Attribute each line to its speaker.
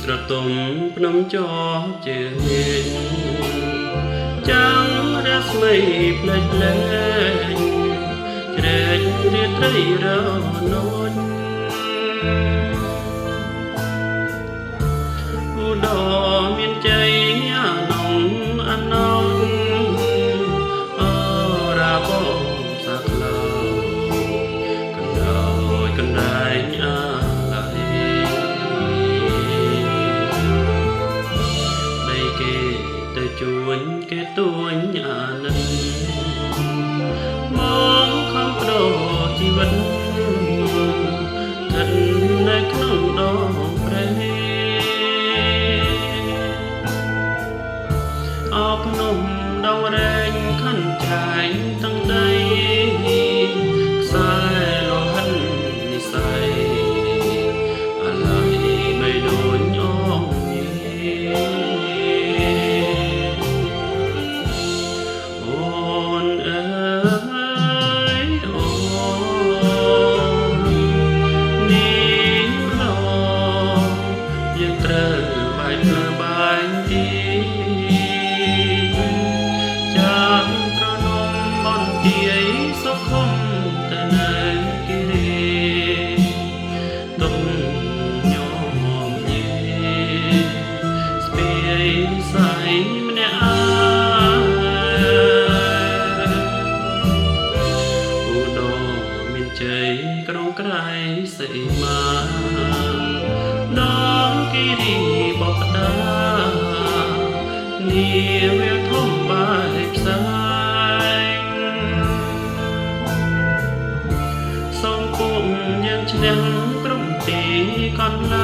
Speaker 1: ស្រទុំភ្នំចោជើងចាំរាស្មីផ្លេចលែងជ្រែករាត្រីរនោចឧត្តមមានใจអានងអាណោចអរាបងសាក្លាកណ្ដោយកណ្ដែងអាឡៃដីគេទៅជួញគេទួញអានិនមកខំប្រោជីវិតស្ថិតនៅក្នុងដងព្រៃអោភ្នំដងរែងខាន់ចែងទាំងដីខ្សែលោហិននិស័យអាឡៃបីដូចអងអូនអើយអូននេះឡងយើងត្រូវបាយធ្វើបាយទីចាំត្រនំបនទាយសុខុមទៅនៅគិរីទុំញោមញេស្ពាយស័យម្នាក់អើឧត្តមមានជ័យក្រុងក្រៃសីមាដងគិរីបបតានាវាធំបាយផ្សាយសូមគុំយើងឈ្នះក្រុមទីកន្ល